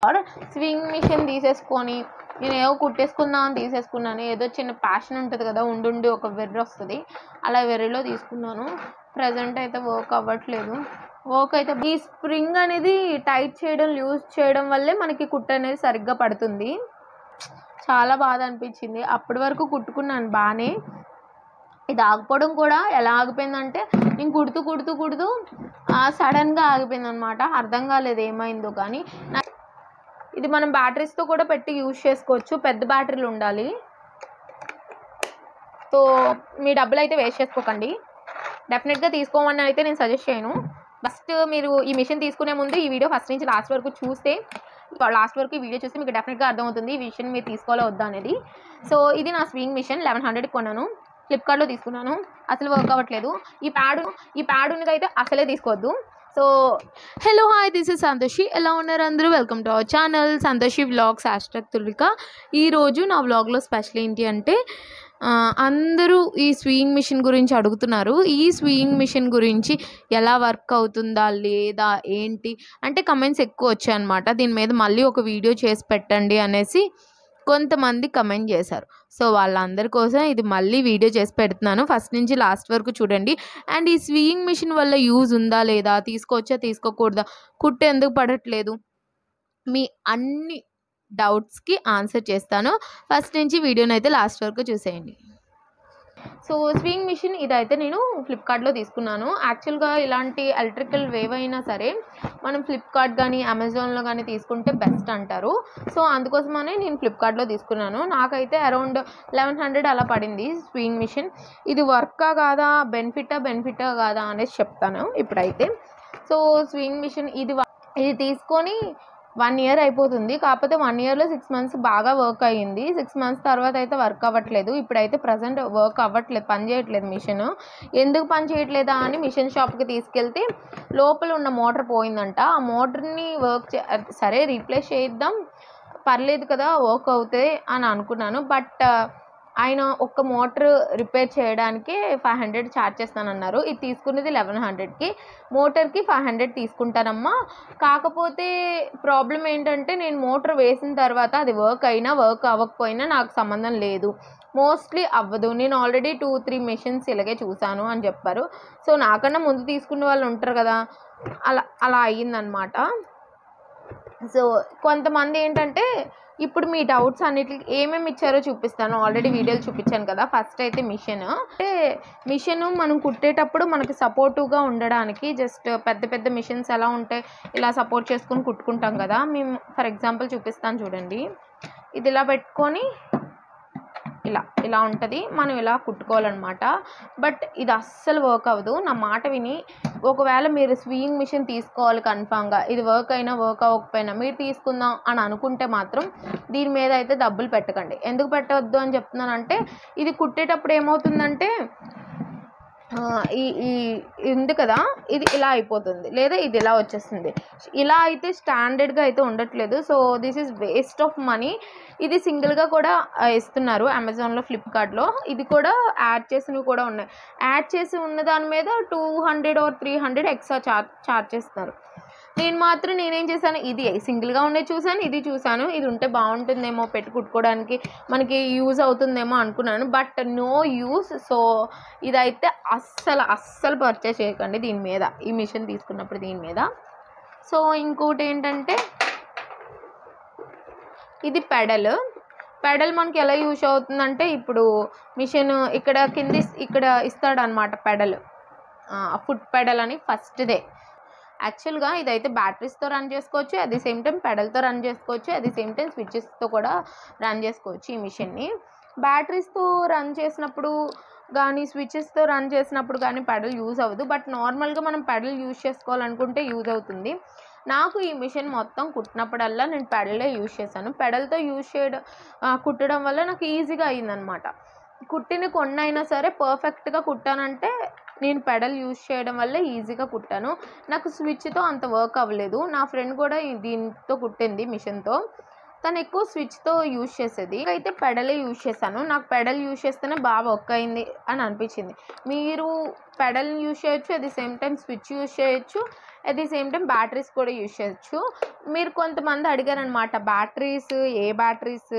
Swing machine తీసేసుకొని నేను ఏదో కుట్టేసుకుందాం అని తీసేసుకున్నాను. ఏదో చిన్న ప్యాషన్ ఉంటుంది కదా, ఉండి ఒక వెర్రి వస్తుంది, అలా వెర్రిలో తీసుకున్నాను. ప్రజెంట్ అయితే వర్క్ అవ్వట్లేదు. వర్క్ అయితే ఈ స్ప్రింగ్ అనేది టైట్ చేయడం, లూజ్ చేయడం వల్లే మనకి కుట్టు అనేది సరిగ్గా పడుతుంది. చాలా బాధ అనిపించింది. అప్పటి వరకు కుట్టుకున్నాను బాగానే. ఇది ఆగిపోవడం కూడా ఎలా ఆగిపోయిందంటే, నేను కుడుతూ సడన్గా ఆగిపోయింది అనమాట. అర్థం కాలేదు ఏమైందో. కానీ ఇది మనం బ్యాటరీస్తో కూడా పెట్టి యూజ్ చేసుకోవచ్చు. పెద్ద బ్యాటరీలు ఉండాలి. సో మీ డబ్బులు అయితే వేస్ట్ చేసుకోకండి. డెఫినెట్గా తీసుకోమని అయితే నేను సజెస్ట్ చేయను. ఫస్ట్ మీరు ఈ మిషన్ తీసుకునే ముందు ఈ వీడియో ఫస్ట్ నుంచి లాస్ట్ వరకు చూస్తే, ఈ వీడియో చూస్తే మీకు డెఫినెట్గా అర్థమవుతుంది ఈ మిషన్ మీరు తీసుకోవాలో వద్దా అనేది. సో ఇది నా స్వింగ్ మిషన్ 1100 కొన్నాను. ఫ్లిప్కార్ట్లో తీసుకున్నాను. అసలు వర్క్ అవ్వట్లేదు. ఈ ప్యాడ్ ఉన్నది అయితే అసలే తీసుకోవద్దు. So hello hi, this is Santoshi. ఎలా ఉన్నారు అందరూ? Welcome to our channel Santoshi vlogs #తుల్విక. ఈరోజు నా వ్లాగ్లో స్పెషల్ ఏంటి అంటే, అందరూ ఈ స్వింగ్ మిషన్ గురించి అడుగుతున్నారు. ఈ స్వింగ్ మిషన్ గురించి ఎలా వర్క్ అవుతుందా లేదా ఏంటి అంటే కమెంట్స్ ఎక్కువ వచ్చాయన్నమాట. దీని మీద మళ్ళీ ఒక వీడియో చేసి పెట్టండి అనేసి కొంతమంది కమెంట్ చేశారు. సో వాళ్ళందరి కోసం ఇది మళ్ళీ వీడియో చేసి పెడుతున్నాను. ఫస్ట్ నుంచి లాస్ట్ వరకు చూడండి. అండ్ ఈ స్వింగ్ మిషన్ వల్ల యూజ్ ఉందా లేదా, తీసుకోవచ్చా తీసుకోకూడదా, కుట్టు ఎందుకు పడట్లేదు, మీ అన్ని డౌట్స్కి ఆన్సర్ చేస్తాను. ఫస్ట్ నుంచి వీడియోని అయితే లాస్ట్ వరకు చూసేయండి. సో స్వింగ్ మిషన్ ఇదైతే నేను ఫ్లిప్కార్ట్లో తీసుకున్నాను. యాక్చువల్గా ఇలాంటి ఎలక్ట్రికల్ వేవ్ అయినా సరే మనం ఫ్లిప్కార్ట్ కానీ అమెజాన్లో కానీ తీసుకుంటే బెస్ట్ అంటారు. సో అందుకోసమనే నేను ఫ్లిప్కార్ట్లో తీసుకున్నాను. నాకైతే అరౌండ్ 1100 అలా పడింది స్వింగ్ మిషన్. ఇది వర్కా కాదా, బెనిఫిటా కాదా అనేది చెప్తాను ఇప్పుడైతే. సో స్వింగ్ మిషన్ ఇది తీసుకొని 1 ఇయర్ అయిపోతుంది. కాకపోతే 1 ఇయర్లో 6 మంత్స్ బాగా వర్క్ అయ్యింది. 6 మంత్స్ తర్వాత అయితే వర్క్ అవ్వట్లేదు. ఇప్పుడైతే ప్రజెంట్ వర్క్ అవ్వట్లేదు, పని చేయట్లేదు మిషన్. ఎందుకు పని చేయట్లేదా అని మిషన్ షాప్కి తీసుకెళ్తే లోపల ఉన్న మోటార్ పోయిందంట. ఆ మోటార్ని సరే రీప్లేస్ చేద్దాం, పర్లేదు కదా వర్క్ అవుతాయి అని అనుకున్నాను. బట్ ఆయన ఒక్క మోటార్ రిపేర్ చేయడానికి 500 ఛార్జ్ చేస్తానన్నారు. ఇది తీసుకునేది 1100కి, మోటార్కి 500 తీసుకుంటానమ్మా. కాకపోతే ప్రాబ్లం ఏంటంటే, నేను మోటార్ వేసిన తర్వాత అది వర్క్ అయినా వర్క్ అవ్వకపోయినా నాకు సంబంధం లేదు, మోస్ట్లీ అవ్వదు. నేను ఆల్రెడీ 2-3 మిషన్స్ ఇలాగే చూశాను అని చెప్పారు. సో నాకన్నా ముందు తీసుకునే వాళ్ళు ఉంటారు కదా, అలా అయ్యిందనమాట. సో కొంతమంది ఏంటంటే, ఇప్పుడు మీ డౌట్స్ అన్నిటికి ఏమేమి ఇచ్చారో చూపిస్తాను. ఆల్రెడీ వీడియోలు చూపించాను కదా. ఫస్ట్ అయితే మిషన్ మనం కుట్టేటప్పుడు మనకి సపోర్టివ్గా ఉండడానికి జస్ట్ పెద్ద మిషన్స్ ఎలా ఉంటాయి, ఇలా సపోర్ట్ చేసుకుని కుట్టుకుంటాం కదా. మేము ఫర్ ఎగ్జాంపుల్ చూపిస్తాను చూడండి. ఇది ఇలా పెట్టుకొని ఇలా ఉంటుంది, మనం ఇలా కుట్టుకోవాలన్నమాట. బట్ ఇది అస్సలు వర్క్ అవ్వదు. నా మాట విని ఒకవేళ మీరు స్వింగ్ మిషన్ తీసుకోవాలి కన్ఫామ్గా, ఇది వర్క్ అయినా వర్క్ అవ్వకపోయినా మీరు తీసుకుందాం అని అనుకుంటే మాత్రం దీని మీద అయితే డబ్బులు పెట్టకండి. ఎందుకు పెట్టవద్దు అని చెప్తున్నానంటే, ఇది కుట్టేటప్పుడు ఏమవుతుందంటే ఈ ఉంది కదా, ఇది ఇలా అయిపోతుంది, లేదా ఇది ఇలా వచ్చేస్తుంది. ఇలా అయితే స్టాండర్డ్గా అయితే ఉండట్లేదు. So this is waste of money. ఇది సింగిల్గా కూడా ఇస్తున్నారు అమెజాన్లో, ఫ్లిప్కార్ట్లో. ఇది కూడా యాడ్ చేసినవి కూడా ఉన్నాయి. యాడ్ చేసి ఉన్న దాని మీద 200 or 300 ఎక్స్ట్రా చార్జ్ చేస్తున్నారు. నేనేం చేశాను, ఇది సింగిల్గా ఉండే చూశాను, ఇది చూశాను, ఇది ఉంటే బాగుంటుందేమో, పెట్టి కుట్టుకోవడానికి మనకి యూజ్ అవుతుందేమో అనుకున్నాను. But no use. సో ఇదైతే అస్సలు పర్చేస్ చేయకండి దీని మీద, ఈ మిషన్ తీసుకున్నప్పుడు దీని మీద. సో ఇంకోటి ఏంటంటే, ఇది పెడల్ మనకి ఎలా యూజ్ అవుతుందంటే, ఇప్పుడు మిషన్ ఇక్కడ ఇస్తాడనమాట పెడల్, ఫుట్ పెడల్ అని ఫస్ట్దే. యాక్చువల్గా ఇదైతే బ్యాటరీస్తో రన్ చేసుకోవచ్చు, అట్ ది సేమ్ టైం పెడల్తో రన్ చేసుకోవచ్చు, అట్ ది సేమ్ టైం స్విచెస్తో కూడా రన్ చేసుకోవచ్చు ఈ మిషన్ని. బ్యాటరీస్తో రన్ చేసినప్పుడు కానీ స్విచెస్తో రన్ చేసినప్పుడు కానీ పెడల్ యూజ్ అవ్వదు. బట్ నార్మల్గా మనం పెడల్ యూజ్ చేసుకోవాలనుకుంటే యూజ్ అవుతుంది. నాకు ఈ మిషన్ మొత్తం కుట్టినప్పుడల్లా నేను పెడలే యూజ్ చేశాను. పెడల్తో కుట్టడం వల్ల నాకు ఈజీగా అయ్యిందనమాట. కుట్టిన కొన్ని అయినా సరే పర్ఫెక్ట్గా కుట్టానంటే నేను పెడల్ యూజ్ చేయడం వల్ల ఈజీగా కుట్టాను. నాకు స్విచ్తో అంత వర్క్ అవ్వలేదు. నా ఫ్రెండ్ కూడా దీంతో కుట్టింది మిషన్తో, తను ఎక్కువ స్విచ్తో యూజ్ చేసేది. అయితే పెడలే యూజ్ చేశాను. నాకు పెడల్ యూజ్ చేస్తేనే బాగా వర్క్ అయింది అని అనిపించింది. మీరు పెడల్ యూజ్ చేయొచ్చు, at the same time switch use చేయొచ్చు, at the same time batteries కూడా యూజ్ చేయొచ్చు. మీరు కొంతమంది అడిగారనమాట బ్యాటరీస్ ఏ బ్యాటరీస్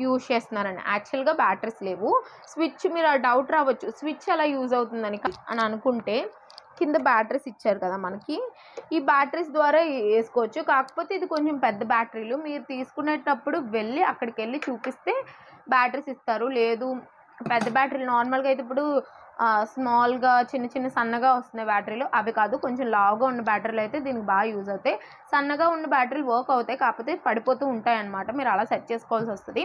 యూజ్ చేస్తున్నారని. యాక్చువల్గా బ్యాటరీస్ లేవు. స్విచ్ మీరు ఆ డౌట్ రావచ్చు, స్విచ్ ఎలా యూజ్ అవుతుందని అని అనుకుంటే కింద బ్యాటరీస్ ఇచ్చారు కదా మనకి, ఈ బ్యాటరీస్ ద్వారా వేసుకోవచ్చు. కాకపోతే ఇది కొంచెం పెద్ద బ్యాటరీలు, మీరు తీసుకునేటప్పుడు వెళ్ళి అక్కడికి వెళ్ళి చూపిస్తే బ్యాటరీస్ ఇస్తారు. లేదు పెద్ద బ్యాటరీలు నార్మల్గా అయితే ఇప్పుడు స్మాల్గా చిన్న చిన్న సన్నగా వస్తున్నాయి బ్యాటరీలు, అవి కాదు. కొంచెం లావుగా ఉన్న బ్యాటరీలు అయితే దీనికి బాగా యూజ్ అవుతాయి. సన్నగా ఉన్న బ్యాటరీలు వర్క్ అవుతాయి, కాకపోతే పడిపోతూ ఉంటాయి అన్నమాట. మీరు అలా సెట్ చేసుకోవాల్సి వస్తుంది.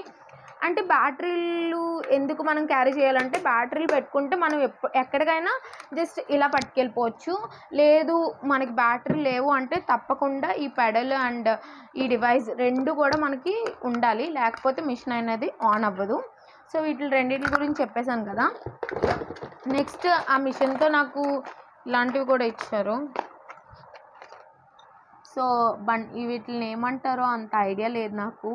అంటే బ్యాటరీలు ఎందుకు మనం క్యారీ చేయాలంటే, బ్యాటరీలు పెట్టుకుంటే మనం ఎక్కడికైనా జస్ట్ ఇలా పట్టుకెళ్ళిపోవచ్చు. లేదు మనకి బ్యాటరీ లేవు అంటే తప్పకుండా ఈ పెడల్ అండ్ ఈ డివైస్ రెండు కూడా మనకి ఉండాలి, లేకపోతే మిషన్ అనేది ఆన్ అవ్వదు. సో వీటి రెండింటి గురించి చెప్పేశాను కదా. నెక్స్ట్ ఆ మిషన్తో నాకు ఇలాంటివి కూడా ఇచ్చారు. సో వీటిని ఏమంటారో అంత ఐడియా లేదు నాకు.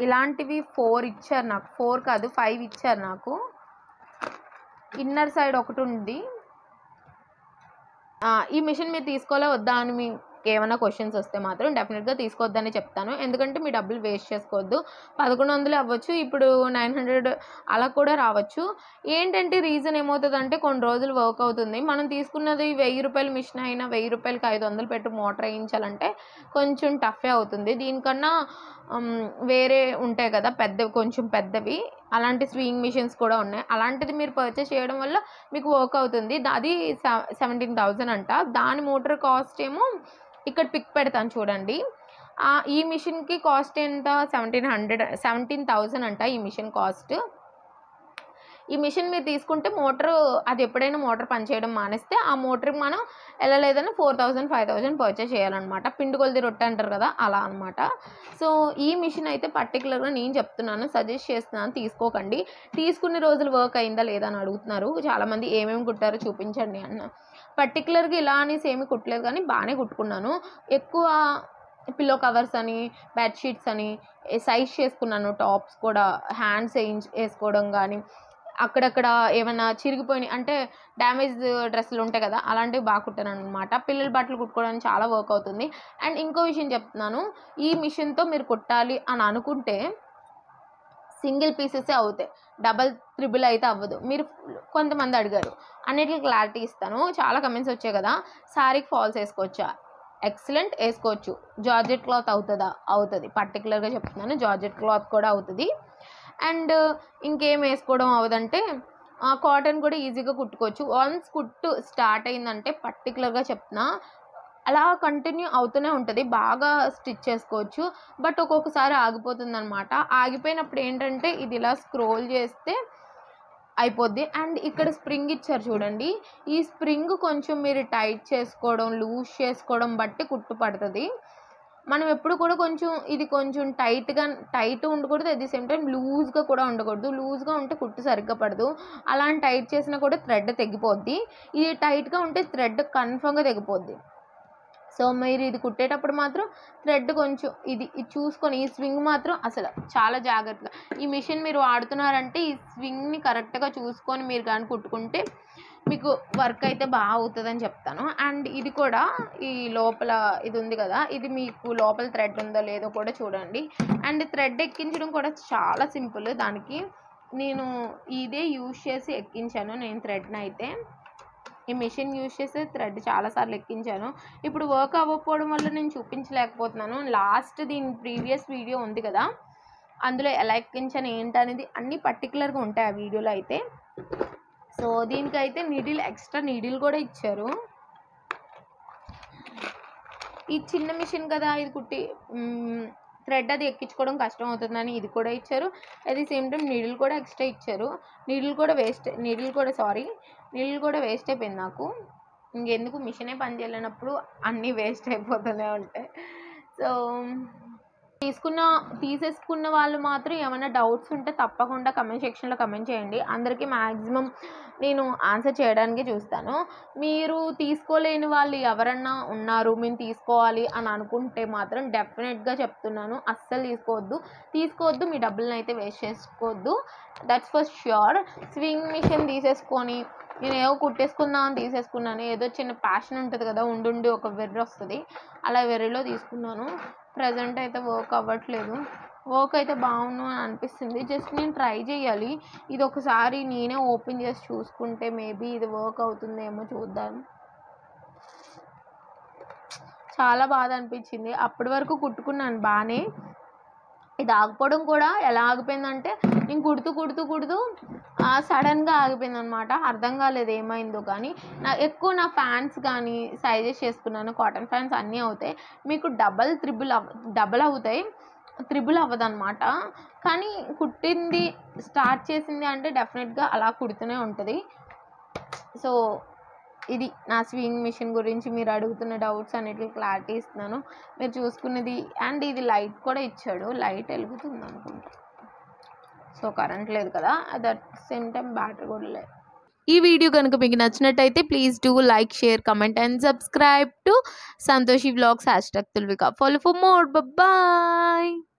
ఇలాంటివి 4 ఇచ్చారు నాకు, 4 కాదు 5 ఇచ్చారు నాకు. ఇన్నర్ సైడ్ ఒకటి ఉంది. ఈ మిషన్ మీరు తీసుకోవాలా వద్దా అని మీకు ఏమైనా క్వశ్చన్స్ వస్తే మాత్రం డెఫినెట్గా తీసుకోవద్దని చెప్తాను. ఎందుకంటే మీ డబ్బులు వేస్ట్ చేసుకోవద్దు. 1100 అవ్వచ్చు, ఇప్పుడు 900 అలా కూడా రావచ్చు. ఏంటంటే రీజన్ ఏమవుతుందంటే కొన్ని రోజులు వర్క్ అవుతుంది. మనం తీసుకున్నది 1000 రూపాయల మిషన్ అయినా 1000 రూపాయలకి 500 పెట్టి మోటార్ వేయించాలంటే కొంచెం టఫే అవుతుంది. దీనికన్నా వేరే ఉంటాయి కదా పెద్దవి, కొంచెం పెద్దవి, అలాంటి స్వింగ్ మిషన్స్ కూడా ఉన్నాయి. అలాంటిది మీరు పర్చేస్ చేయడం వల్ల మీకు వర్క్ అవుతుంది. అది 17,000 అంట. దాని మోటార్ కాస్ట్ ఏమో ఇక్కడ పిక్ పెడతాను చూడండి. ఈ మిషన్కి కాస్ట్ ఎంత 17,000 అంట ఈ మిషన్ కాస్ట్. ఈ మిషన్ మీరు తీసుకుంటే మోటార్ అది ఎప్పుడైనా మోటార్ పనిచేయడం మానేస్తే ఆ మోటార్కి మనం ఎలా లేదన్నా 4,000 5,000 పర్చేస్ చేయాలన్నమాట. పిండి కొలది రొట్టె అంటారు కదా, అలా అనమాట. సో ఈ మిషన్ అయితే పర్టికులర్గా నేను చెప్తున్నాను, సజెస్ట్ చేస్తున్నాను, తీసుకోకండి. తీసుకునే రోజులు వర్క్ అయిందా లేదా అని అడుగుతున్నారు చాలామంది. ఏమేమి కుట్టారో చూపించండి అన్న. పర్టికులర్గా ఇలా అనేసి ఏమి కుట్టలేదు, కానీ బాగానే కుట్టుకున్నాను. ఎక్కువ పిల్లో కవర్స్ అని, బెడ్షీట్స్ అని సైజ్ చేసుకున్నాను. టాప్స్ కూడా హ్యాండ్స్ వేసుకోవడం కానీ, అక్కడక్కడ ఏమైనా చిరిగిపోయినాయి అంటే డ్యామేజ్ డ్రెస్సులు ఉంటాయి కదా, అలాంటివి బాగా కుట్టాను అనమాట. పిల్లల బట్టలు కుట్టుకోవడానికి చాలా వర్క్ అవుతుంది. అండ్ ఇంకో విషయం చెప్తున్నాను, ఈ మిషన్తో మీరు కుట్టాలి అని అనుకుంటే సింగిల్ పీసెసే అవుతాయి, డబల్ త్రిబుల్ అయితే అవ్వదు. మీరు కొంతమంది అడిగారు, అన్నిటికీ క్లారిటీ ఇస్తాను. చాలా కమెంట్స్ వచ్చాయి కదా, శారీకి ఫాల్స్ వేసుకోవచ్చా? ఎక్సలెంట్, వేసుకోవచ్చు. జార్జెట్ క్లాత్ అవుతుందా? అవుతుంది. పర్టికులర్గా చెప్తున్నాను, జార్జెట్ క్లాత్ కూడా అవుతుంది. అండ్ ఇంకేం వేసుకోవడం అవ్వదంటే కాటన్ కూడా ఈజీగా కుట్టుకోవచ్చు. వన్స్ కుట్టు స్టార్ట్ అయిందంటే పర్టికులర్గా చెప్తున్నా అలా కంటిన్యూ అవుతూనే ఉంటుంది, బాగా స్టిచ్ చేసుకోవచ్చు. బట్ ఒక్కొక్కసారి ఆగిపోతుంది అనమాట. ఆగిపోయినప్పుడు ఏంటంటే ఇది ఇలా స్క్రోల్ చేస్తే అయిపోద్ది. అండ్ ఇక్కడ స్ప్రింగ్ ఇచ్చారు చూడండి, ఈ స్ప్రింగ్ కొంచెం మీరు టైట్ చేసుకోవడం లూజ్ చేసుకోవడం బట్టి కుట్టు పడుతుంది. మనం ఎప్పుడు కూడా ఇది కొంచెం టైట్ ఉండకూడదు, అట్ ది సేమ్ టైం లూజ్గా కూడా ఉండకూడదు. లూజ్గా ఉంటే కుట్టు సరిగ్గా పడదు. అలా టైట్ చేసినా కూడా థ్రెడ్ తెగిపోద్ది. ఇది టైట్గా ఉంటే థ్రెడ్ కన్ఫర్మ్గా తెగిపోద్ది. సో మీరు ఇది కుట్టేటప్పుడు మాత్రం థ్రెడ్ కొంచెం ఇది చూసుకొని, ఈ స్వింగ్ మాత్రం అసలు చాలా జాగ్రత్తగా, ఈ మిషన్ మీరు వాడుతున్నారంటే ఈ స్వింగ్ని కరెక్ట్గా చూసుకొని మీరు కానీ కుట్టుకుంటే మీకు వర్క్ అయితే బాగా అవుతుందని చెప్తాను. అండ్ ఇది కూడా ఈ లోపల ఇది ఉంది కదా, ఇది మీకు లోపల థ్రెడ్ ఉందో లేదో కూడా చూడండి. అండ్ థ్రెడ్ ఎక్కించడం కూడా చాలా సింపుల్. దానికి నేను ఇదే యూజ్ చేసి ఎక్కించాను నేను థ్రెడ్ని అయితే. ఈ మిషన్ యూజ్ చేసి థ్రెడ్ చాలాసార్లు ఎక్కించాను. ఇప్పుడు వర్క్ అవ్వకపోవడం వల్ల నేను చూపించలేకపోతున్నాను. లాస్ట్ దీని ప్రీవియస్ వీడియో ఉంది కదా, అందులో ఎలా ఎక్కించాను ఏంటనేది అన్నీ పర్టికులర్గా ఉంటాయి ఆ వీడియోలో అయితే. సో దీనికైతే ఎక్స్ట్రా నీడిల్ కూడా ఇచ్చారు. ఈ చిన్న మిషన్ కదా, ఇది కుట్టి థ్రెడ్ అది ఎక్కించుకోవడం కష్టం అవుతుందని ఇది కూడా ఇచ్చారు. At the same time needle కూడా ఎక్స్ట్రా ఇచ్చారు. నీడిల్ కూడా వేస్ట్ అయిపోయింది నాకు. ఇంకెందుకు, మిషనే పని చేయలేనప్పుడు అన్నీ వేస్ట్ అయిపోతూనే ఉంటాయి. సో తీసేసుకున్న వాళ్ళు మాత్రం ఏమైనా డౌట్స్ ఉంటే తప్పకుండా కమెంట్ సెక్షన్లో కమెంట్ చేయండి. అందరికీ మ్యాక్సిమం నేను ఆన్సర్ చేయడానికి చూస్తాను. మీరు తీసుకోలేని వాళ్ళు ఎవరన్నా ఉన్నారు, మేము తీసుకోవాలి అని అనుకుంటే మాత్రం డెఫినెట్గా చెప్తున్నాను, అస్సలు తీసుకోవద్దు. మీ డబ్బులను అయితే వేస్ట్ చేసుకోవద్దు, that's for sure. Sewing machine తీసేసుకొని నేను ఏవో కుట్టేసుకుందాం అని తీసేసుకున్నాను. ఏదో చిన్న ప్యాషన్ ఉంటుంది కదా, ఉండి ఒక వెర్రి వస్తుంది, అలా వెర్రిలో తీసుకున్నాను. ప్రజెంట్ అయితే వర్క్ అవ్వట్లేదు. వర్క్ అయితే బాగుండు అని అనిపిస్తుంది. జస్ట్ నేను ట్రై చేయాలి. ఇది ఒకసారి నేనే ఓపెన్ చేసి చూసుకుంటే మేబీ ఇది వర్క్ అవుతుందేమో చూద్దాం. చాలా బాధ అనిపించింది. అప్పటి వరకు కుట్టుకున్నాను బాగానే. ఇది ఆగిపోవడం కూడా ఎలా ఆగిపోయిందంటే, నేను కుడుతూ సడన్గా ఆగిపోయింది అనమాట. అర్థం కాలేదు ఏమైందో. కానీ నా ఫ్యాన్స్ కానీ సజెస్ట్ చేసుకున్నాను. కాటన్ ఫ్యాన్స్ అన్నీ అవుతాయి, మీకు డబల్ అవుతాయి, త్రిబుల్ అవ్వదు అనమాట. కానీ కుట్టింది స్టార్ట్ చేసింది అంటే డెఫినెట్గా అలా కుడుతూనే ఉంటుంది. సో ఇది నా స్వింగ్ మిషన్ గురించి మీరు అడుగుతున్న డౌట్స్ అన్నిటికీ క్లారిటీ ఇస్తున్నాను. మీరు చూసుకున్నది. అండ్ ఇది లైట్ కూడా ఇచ్చాడు, లైట్ వెలుగుతుంది అనుకుంటా. సో కరెంట్ లేదు కదా, దట్ సేమ్ టైం బ్యాటరీ కూడా లేదు. ఈ వీడియో కనుక మీకు నచ్చినట్టయితే please do like, share, comment and subscribe to Santoshi vlogs #tulvika. Follow for more. Bye bye.